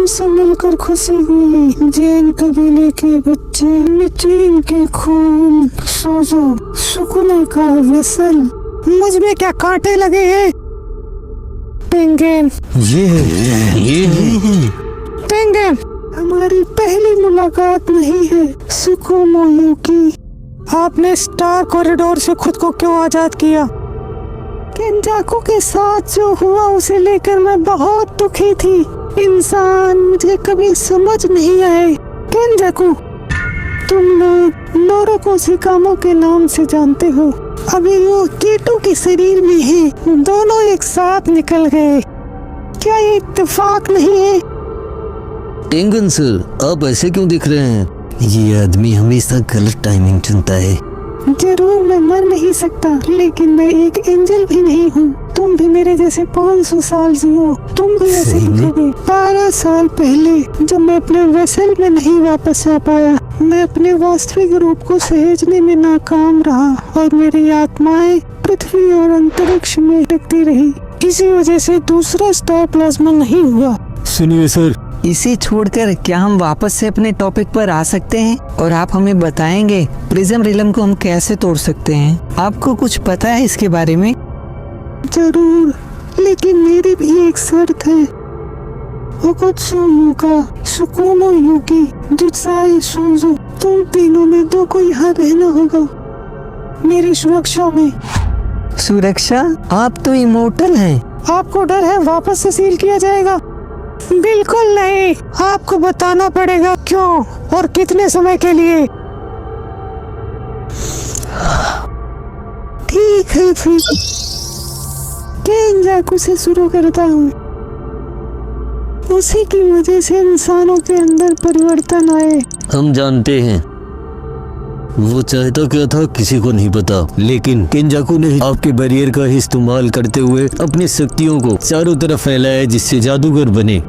तुमसे मिलकर खुशी हुई। जैन कबीले के बच्चे, मिट्टी के खून, सोजो सुकून का वेसल। मुझ में क्या कांटे लगे हैं? टेंगेन, ये टेंगेन, हमारी पहली मुलाकात नहीं है। सुकुमो युकी, आपने स्टार कॉरिडोर से खुद को क्यों आजाद किया? केंजाकू के साथ जो हुआ उसे लेकर मैं बहुत दुखी थी। इंसान मुझे कभी समझ नहीं आए। केंजाकू, तुम लोग नोरोको शिकामो के नाम से जानते हो। अभी वो कीटो के शरीर में है। दोनों एक साथ निकल गए। क्या ये इत्तेफाक नहीं है? टेंगन सर, आप ऐसे क्यों दिख रहे हैं? ये आदमी हमेशा गलत टाइमिंग चुनता है। जरूर मैं मर नहीं सकता, लेकिन मैं एक एंजल भी नहीं हूँ। तुम भी मेरे जैसे 500 साल जियो। तुम भी ऐसे दिखोगे। 12 साल पहले जब मैं अपने वेसल में नहीं वापस आ पाया, मैं अपने वास्तविक रूप को सहेजने में नाकाम रहा और मेरी आत्माएं पृथ्वी और अंतरिक्ष में टिकती रही। इसी वजह से दूसरा स्टार प्लाज्मा नहीं हुआ। सुनिए सर, इसे छोड़कर क्या हम वापस से अपने टॉपिक पर आ सकते हैं और आप हमें बताएंगे प्रिज्म रिलम को हम कैसे तोड़ सकते हैं? आपको कुछ पता है इसके बारे में? जरूर, लेकिन मेरी भी एक शर्त है। ओकोत्सु युका, सुकुमो युकी, जुत्साई सोजो, तुम तीनों में दो को यहाँ रहना होगा, मेरी सुरक्षा में। सुरक्षा? आप तो इमोर्टल हैं। आपको डर है वापस से सील किया जाएगा? बिल्कुल नहीं। आपको बताना पड़ेगा क्यों और कितने समय के लिए। ठीक है, फिर केंजाकू से शुरू करता हूँ। उसी की वजह से इंसानों के अंदर परिवर्तन आए। हम जानते हैं वो चाहता क्या था, किसी को नहीं पता, लेकिन केंजाकू ने आपके बैरियर का इस्तेमाल करते हुए अपनी शक्तियों को चारों तरफ फैलाया जिससे जादूगर बने।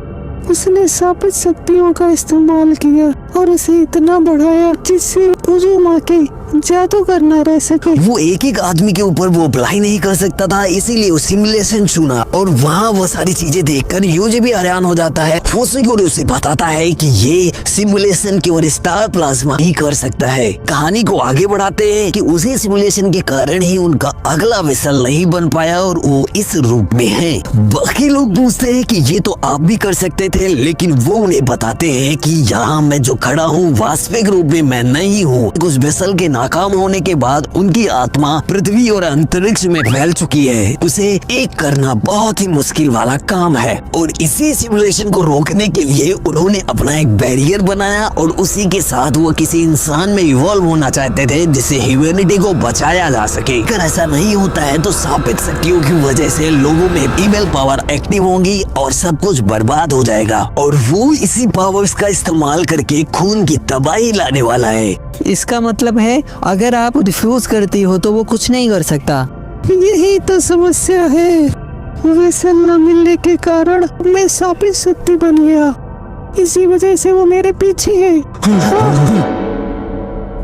उसने शापित शक्तियों का इस्तेमाल किया और उसे इतना बढ़ाया जिससे उजुमाकी जादूगर न रह सके। वो एक एक आदमी के ऊपर वो अप्लाई नहीं कर सकता था, इसीलिए वो सिमुलेशन चुना और वहाँ वो सारी चीजें देखकर यूजी भी हैरान हो जाता है। फोसिगोरी उसे बताता है कि ये सिमुलेशन केवल स्टार प्लाज्मा ही कर सकता है। कहानी को आगे बढ़ाते हैं कि उसी सिमुलेशन के कारण ही उनका अगला वेसल नहीं बन पाया और वो इस रूप में है। बाकी लोग पूछते हैं कि ये तो आप भी कर सकते थे, लेकिन वो उन्हें बताते हैं कि यहाँ मैं जो खड़ा हूँ वास्तविक रूप में मैं नहीं हूँ। उस वेसल के नाकाम होने के बाद उनकी आत्मा पृथ्वी और अंतरिक्ष में फैल चुकी है। उसे एक करना बहुत ही मुश्किल वाला काम है और इसी सिमुलेशन को रोकने के लिए उन्होंने अपना एक बैरियर बनाया और उसी के साथ वो किसी इंसान में इवॉल्व होना चाहते थे जिससे ह्यूमैनिटी को बचाया जा सके। अगर ऐसा नहीं होता है तो शापित शक्तियों की वजह से लोगों में इविल पावर एक्टिव होंगी और सब कुछ बर्बाद हो जाएगा और वो इसी पावर्स का इस्तेमाल करके खून की तबाही लाने वाला है। इसका मतलब है अगर आप रिफ्यूज करती हो तो वो कुछ नहीं कर सकता। यही तो समस्या है। वेसल न मिलने के कारण मैं शापित शक्ति बन गया। इसी वजह से वो मेरे पीछे है।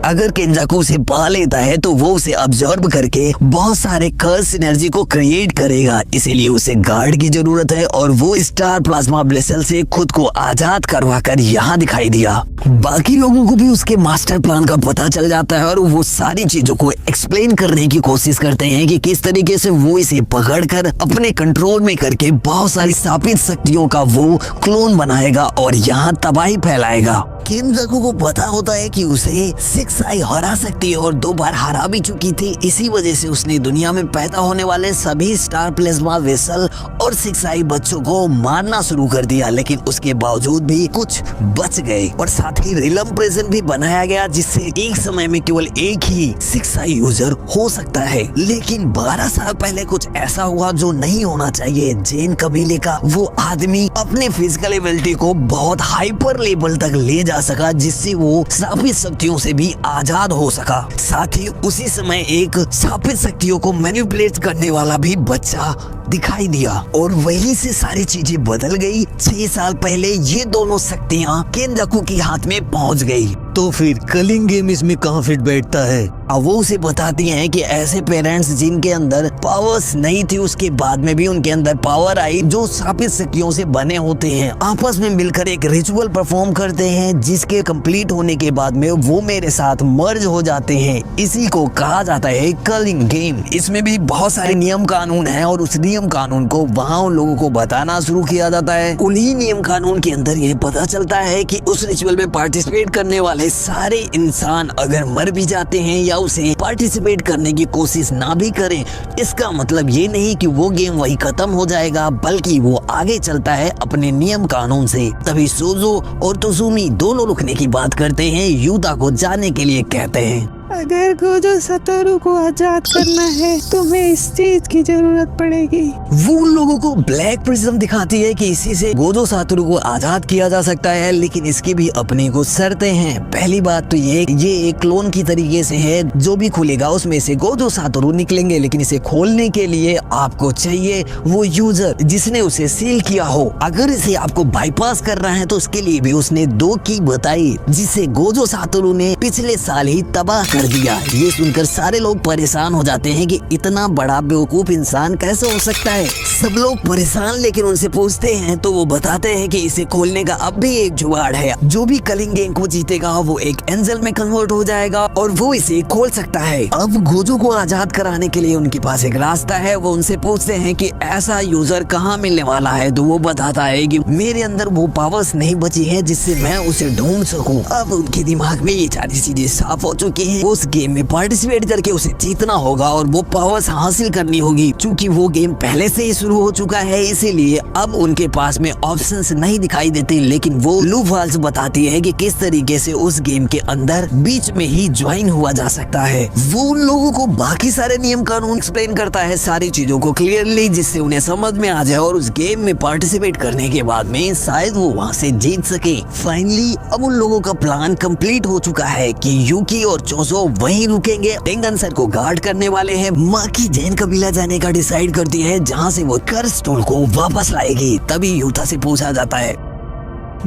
अगर केंजाकू उसे पा लेता है तो वो उसे अब्जॉर्ब करके बहुत सारे कर्स एनर्जी को क्रिएट करेगा, इसीलिए उसे गार्ड की जरूरत है और वो स्टार प्लाज्मा ब्लेसल से खुद को आजाद करवा कर यहाँ दिखाई दिया। बाकी लोगों को भी उसके मास्टर प्लान का पता चल जाता है और वो सारी चीजों को एक्सप्लेन करने की कोशिश करते हैं कि किस तरीके से वो इसे पकड़कर अपने कंट्रोल में करके बहुत सारी शापित शक्तियों का वो क्लोन बनाएगा और यहाँ तबाही फैलाएगा। केंजाकू को पता होता है कि उसे 6 आई हरा सकती है और 2 बार हरा भी चुकी थी। इसी वजह से उसने दुनिया में पैदा होने वाले सभी स्टार प्लाज्मा वेसल और 6 आई बच्चों को मारना शुरू कर दिया, लेकिन उसके बावजूद भी कुछ बच गए और साथ ही रिलम प्रिजन भी बनाया गया जिससे एक समय में केवल एक ही 6 आई यूजर हो सकता है। लेकिन 12 साल पहले कुछ ऐसा हुआ जो नहीं होना चाहिए। जैन कबीले का वो आदमी अपने फिजिकल एबिलिटी को बहुत हाइपर लेवल तक ले जा सका जिससे वो शापित शक्तियों से भी आजाद हो सका। साथ ही उसी समय एक शापित शक्तियों को मैनिपुलेट करने वाला भी बच्चा दिखाई दिया और वहीं से सारी चीजें बदल गई। 6 साल पहले ये दोनों शक्तियाँ केंजाकू के हाथ में पहुंच गई। तो फिर कलिंग गेम इसमें कहाँ फिट बैठता है? अब वो उसे बताती हैं कि ऐसे पेरेंट्स जिनके अंदर पावर्स नहीं थी, उसके बाद में भी उनके अंदर पावर आई, जो शापित शक्तियों से बने होते हैं, आपस में मिलकर एक रिचुअल परफॉर्म करते हैं, जिसके कंप्लीट होने के बाद में वो मेरे साथ मर्ज हो जाते हैं। इसी को कहा जाता है कलिंग गेम। इसमें भी बहुत सारे नियम कानून हैं और उस नियम कानून को वहाँ उन लोगों को बताना शुरू किया जाता है। उन्हीं नियम कानून के अंदर ये पता चलता है कि उस रिचुअल में पार्टिसिपेट करने वाले सारे इंसान अगर मर भी जाते हैं या उसे पार्टिसिपेट करने की कोशिश ना भी करें, इसका मतलब ये नहीं कि वो गेम वही खत्म हो जाएगा, बल्कि वो आगे चलता है अपने नियम कानून से। तभी सोजो और तोसुमी दोनों रुकने की बात करते हैं, युता को जाने के लिए कहते हैं। अगर गोजो सतोरू को आजाद करना है तो हमें इस चीज की जरूरत पड़ेगी। वो उन लोगों को ब्लैक प्रिज्म दिखाती है कि इसी से गोजो सतोरू को आजाद किया जा सकता है, लेकिन इसकी भी अपनी कुछ शर्तें हैं। पहली बात तो ये एक क्लोन की तरीके से है, जो भी खुलेगा उसमें से गोजो सतोरू निकलेंगे, लेकिन इसे खोलने के लिए आपको चाहिए वो यूजर जिसने उसे सील किया हो। अगर इसे आपको बाईपास करना है तो उसके लिए भी उसने 2 की बताई, जिसे गोजो सतोरू ने पिछले साल ही तबाह कर दिया। ये सुनकर सारे लोग परेशान हो जाते हैं कि इतना बड़ा बेवकूफ इंसान कैसे हो सकता है। सब लोग परेशान, लेकिन उनसे पूछते हैं तो वो बताते हैं कि इसे खोलने का अब भी एक जुगाड़ है। जो भी कलिंग गेम को जीतेगा वो एक एंजल में कन्वर्ट हो जाएगा और वो इसे खोल सकता है। अब गोजो को आजाद कराने के लिए उनके पास एक रास्ता है। वो उनसे पूछते हैं कि ऐसा यूजर कहाँ मिलने वाला है, तो वो बताता है कि मेरे अंदर वो पावर्स नहीं बची है जिससे मैं उसे ढूंढ सकूं। अब उनके दिमाग में ये सारी चीजें साफ हो चुकी हैं। उस गेम में पार्टिसिपेट करके उसे जीतना होगा और वो पावर्स हासिल करनी होगी। चूंकि वो गेम पहले से ही शुरू हो चुका है, इसीलिए अब उनके पास में ऑप्शंस नहीं दिखाई देते, लेकिन वो लूपहोल्स बताती है कि किस तरीके से उस गेम के अंदर बीच में ही ज्वाइन हुआ जा सकता है। वो उन लोगों को बाकी सारे नियम कानून एक्सप्लेन करता है, सारी चीजों को क्लियरली, जिससे उन्हें समझ में आ जाए और उस गेम में पार्टिसिपेट करने के बाद में शायद वो वहाँ से जीत सके। फाइनली अब उन लोगों का प्लान कंप्लीट हो चुका है कि यूकी और चोसो वहीं रुकेंगे। टेंगन सर को गार्ड करने वाले हैं। माकी जैन कबीला जाने का डिसाइड करती है, जहाँ से वो कर्स स्टोन को वापस लाएगी। तभी युता से पूछा जाता है,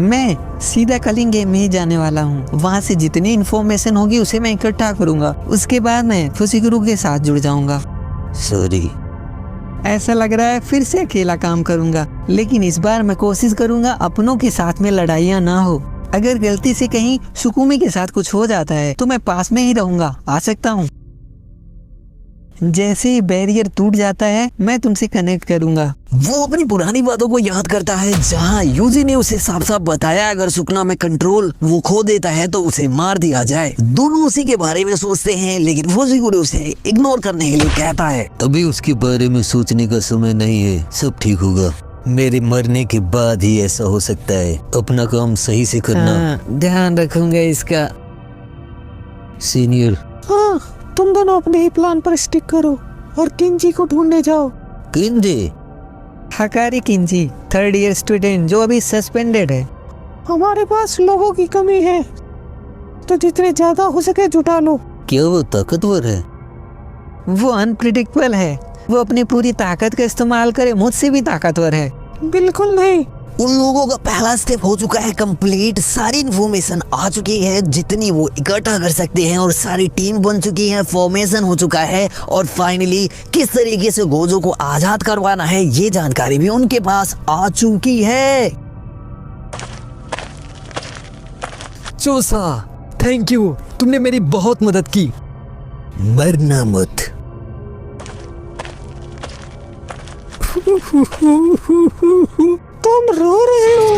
मैं सीधा कलिंग गेम में ही जाने वाला हूँ। वहाँ से जितनी इन्फॉर्मेशन होगी उसे मैं इकट्ठा करूँगा, उसके बाद मैं फुसिकुरु के साथ जुड़ जाऊँगा। सॉरी, ऐसा लग रहा है फिर से अकेला काम करूँगा, लेकिन इस बार मैं कोशिश करूँगा अपनों के साथ में लड़ाइयाँ ना हो। अगर गलती से कहीं सुकुमी के साथ कुछ हो जाता है तो मैं पास में ही रहूँगा, आ सकता हूँ। जैसे ही बैरियर टूट जाता है मैं तुमसे कनेक्ट करूँगा। वो अपनी पुरानी बातों को याद करता है, जहाँ यूजी ने उसे साफ साफ बताया अगर सुकना में कंट्रोल वो खो देता है तो उसे मार दिया जाए। दोनों उसी के बारे में सोचते हैं, लेकिन फुसिकुरु उसे इग्नोर करने के लिए कहता है। अभी उसके बारे में सोचने का समय नहीं है, सब ठीक होगा। मेरे मरने के बाद ही ऐसा हो सकता है। अपना काम सही से करना। हाँ, ध्यान रखूंगा इसका। सीनियर। हाँ, तुम दोनों अपने ही प्लान पर स्टिक करो और किंजी को ढूंढने जाओ। किंजी? हकारी किंजी, 3rd ईयर स्टूडेंट जो अभी सस्पेंडेड है। हमारे पास लोगों की कमी है, तो जितने ज्यादा हो सके जुटा लो। क्या वो ताकतवर है? वो अनप्रिडिक्टेबल है। वो अपनी पूरी ताकत का इस्तेमाल करे, मुझसे भी ताकतवर है। बिल्कुल नहीं। उन लोगों का पहला स्टेप हो चुका है कंप्लीट। सारी इन्फॉर्मेशन आ चुकी है जितनी वो इकट्ठा कर सकते हैं, और सारी टीम बन चुकी है, फॉर्मेशन हो चुका है, और फाइनली किस तरीके से गोजो को आजाद करवाना है ये जानकारी भी उनके पास आ चुकी है। चोसा, थैंक यू, तुमने मेरी बहुत मदद की। मरना मत। तुम रो रहे हो।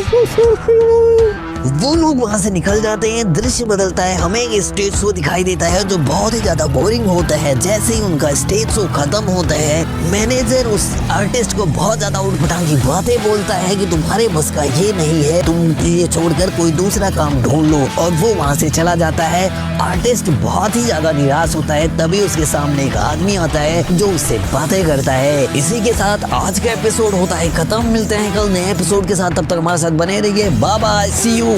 वो लोग वहाँ से निकल जाते हैं। दृश्य बदलता है, हमें एक स्टेज शो दिखाई देता है जो बहुत ही ज्यादा बोरिंग होता है। जैसे ही उनका स्टेज शो खत्म होता है, मैनेजर उस आर्टिस्ट को बहुत ज्यादा उठपटांग की बातें बोलता है कि तुम्हारे बस का ये नहीं है, तुम ये छोड़कर कोई दूसरा काम ढूंढ लो, और वो वहाँ से चला जाता है। आर्टिस्ट बहुत ही ज्यादा निराश होता है। तभी उसके सामने एक आदमी आता है जो उससे बातें करता है। इसी के साथ आज का एपिसोड होता है खत्म। मिलते हैं कल नए एपिसोड के साथ, तब तक हमारे साथ बने रहिए। Bye bye, see you.